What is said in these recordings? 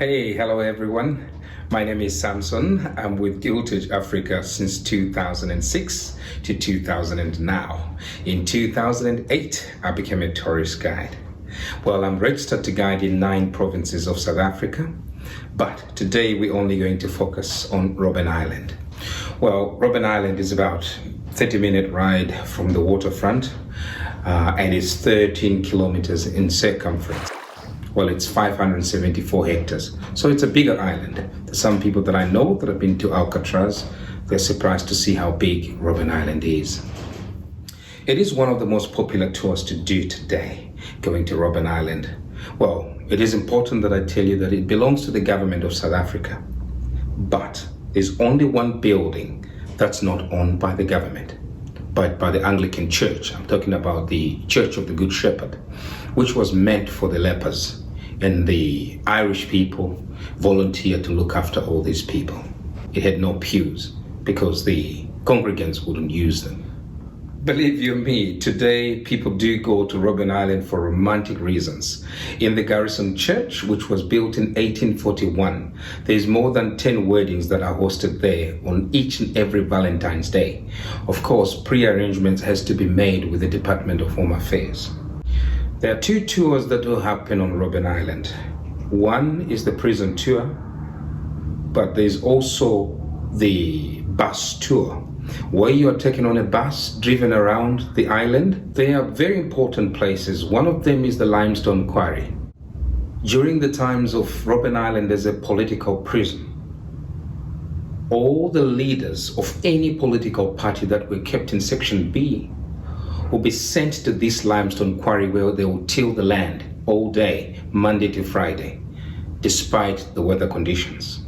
Hey, hello everyone. My name is Samson. I'm with Giltedge Africa since 2006 to 2000 and now. In 2008, I became a tourist guide. Well, I'm registered to guide in 9 provinces of South Africa, but today we're only going to focus on Robben Island. Well, Robben Island is about 30-minute ride from the waterfront and it's 13 kilometers in circumference. Well, it's 574 hectares, so it's a bigger island. There's some people that I know that have been to Alcatraz. They're surprised to see how big Robben Island is. It is one of the most popular tours to do today, going to Robben Island. Well, it is important that I tell you that it belongs to the government of South Africa, but there's only one building that's not owned by the government, but by the Anglican Church. I'm talking about the Church of the Good Shepherd, which was meant for the lepers. And the Irish people volunteered to look after all these people. It had no pews because the congregants wouldn't use them. Believe you me, today people do go to Robben Island for romantic reasons. In the Garrison Church, which was built in 1841, there's more than 10 weddings that are hosted there on each and every Valentine's Day. Of course, pre-arrangements has to be made with the Department of Home Affairs. There are 2 tours that will happen on Robben Island. One is the prison tour, but there's also the bus tour, where you are taken on a bus, driven around the island. They are very important places. One of them is the limestone quarry. During the times of Robben Island as a political prison, all the leaders of any political party that were kept in Section B will be sent to this limestone quarry where they will till the land all day, Monday to Friday, despite the weather conditions.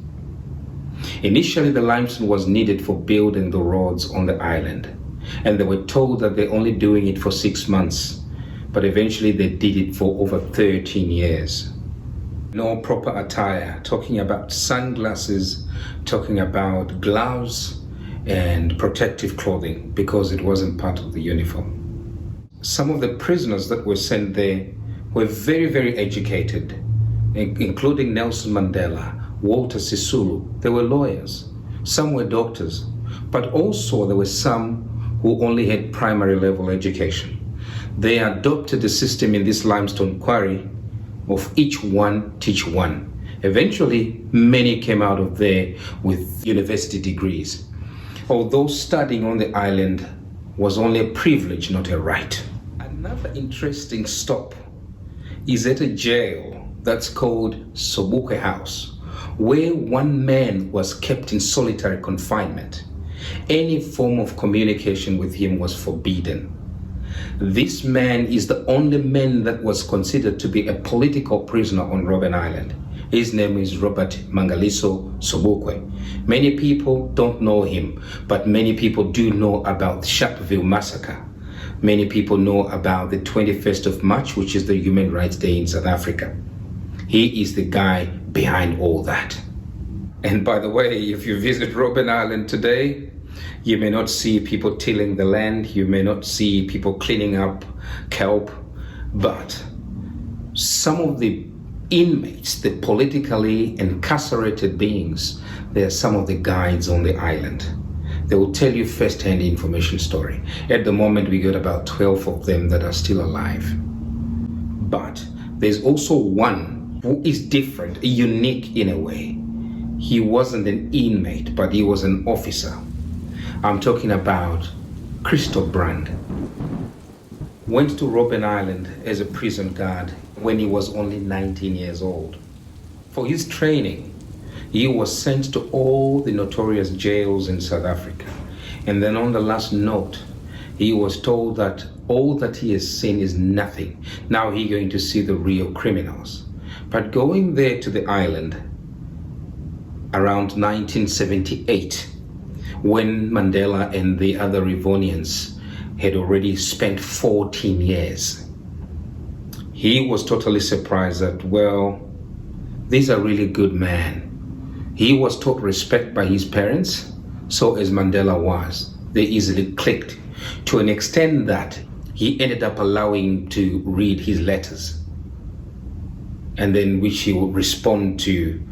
Initially, the limestone was needed for building the roads on the island, and they were told that they're only doing it for 6 months, but eventually they did it for over 13 years. No proper attire, talking about sunglasses, talking about gloves and protective clothing, because it wasn't part of the uniform. Some of the prisoners that were sent there were very, very educated, including Nelson Mandela, Walter SISULU. They were lawyers, some were doctors, but also there were some who only had primary level education. They adopted the system in this limestone quarry of each one teach one. Eventually, many came out of there with university degrees, although studying on the island was only a privilege, not a right. Another interesting stop is at a jail that's called SOBUKWE House, where one man was kept in solitary confinement. Any form of communication with him was forbidden. This man is the only man that was considered to be a political prisoner on Robben Island. His name is MANGALISO SOBUKWE. Many people don't know him, but many people do know about the Sharpeville massacre. Many people know about the 21st of March, which is the Human Rights Day in South Africa. He is the guy behind all that. And by the way, if you visit Robben Island today, you may not see people tilling the land, you may not see people cleaning up kelp, but some of the inmates, the politically incarcerated beings, they are some of the guides on the island. They will tell you first-hand information story. At the moment, we got about 12 of them that are still alive. But there's also one who is different, unique in a way. He wasn't an inmate, but he was an officer. I'm talking about CHRISTO brand. Went to Robben Island as a prison guard when he was only 19 years old. For his training, he was sent to all the notorious jails in South Africa. And then on the last note, he was told that all that he has seen is nothing. Now he's going to see the real criminals. But going there to the island around 1978, when Mandela and the other Rivonians had already spent 14 years, he was totally surprised that, well, these are really good men. He was taught respect by his parents, so as Mandela was. They easily clicked to an extent that he ended up allowing him to read his letters. and then which he would respond to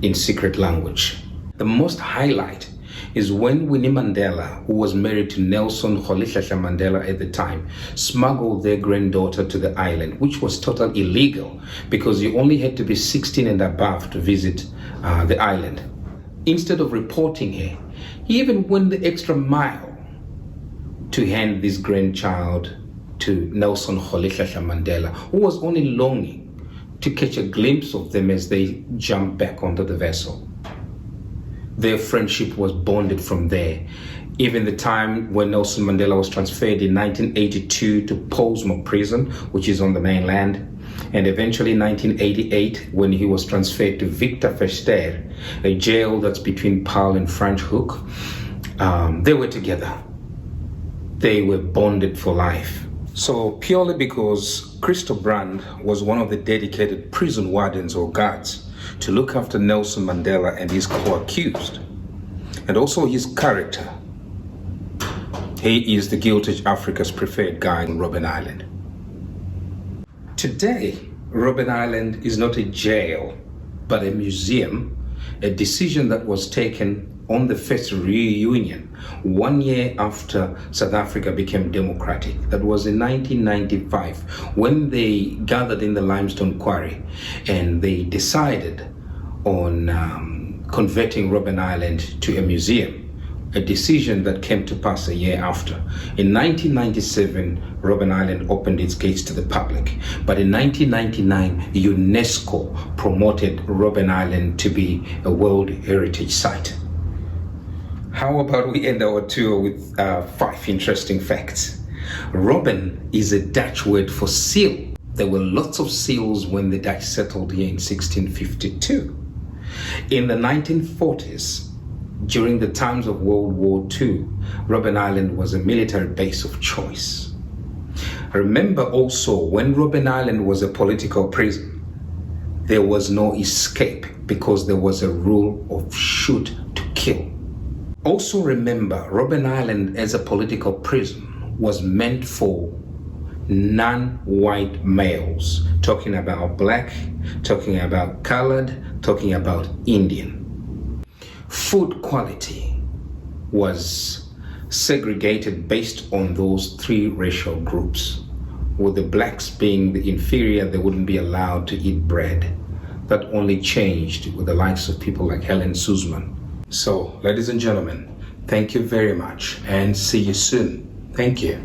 in secret language. The most highlight is when Winnie Mandela, who was married to Nelson Mandela at the time, smuggled their granddaughter to the island, which was totally illegal because you only had to be 16 and above to visit the island. Instead of reporting her, he even went the extra mile to hand this grandchild to Nelson Mandela, who was only longing to catch a glimpse of them as they jumped back onto the vessel. Their friendship was bonded from there. Even the time when Nelson Mandela was transferred in 1982 to Portsmouth prison, which is on the mainland, and eventually in 1988 when he was transferred to Victor Verster, a jail that's between Paarl and French Hook, they were together. They were bonded for life. So purely because CHRISTO Brand was one of the dedicated prison wardens or guards to look after Nelson Mandela and his co-accused, and also his character, he is the Giltedge Africa's preferred guide on Robben Island. Today, Robben Island is not a jail, but a museum, a decision that was taken on the first reunion 1 year after South Africa became democratic. That was in 1995 when they gathered in the limestone quarry and they decided on converting Robben Island to a museum, a decision that came to pass a year after. In 1997, Robben Island opened its gates to the public, but in 1999, UNESCO promoted Robben Island to be a World Heritage Site. How about we end our tour with 5 interesting facts. Robben is a Dutch word for seal. There were lots of seals when the Dutch settled here in 1652. In the 1940s, during the times of World War II, Robben Island was a military base of choice. Remember also, when Robben Island was a political prison, there was no escape because there was a rule of shoot to kill. Also remember, Robben Island as a political prison was meant for non-white males, talking about black, talking about colored, talking about Indian. Food quality was segregated based on those 3 racial groups, with the blacks being the inferior. They wouldn't be allowed to eat bread. That only changed with the likes of people like HELEN SUZMAN. So, ladies and gentlemen, thank you very much and see you soon. Thank you.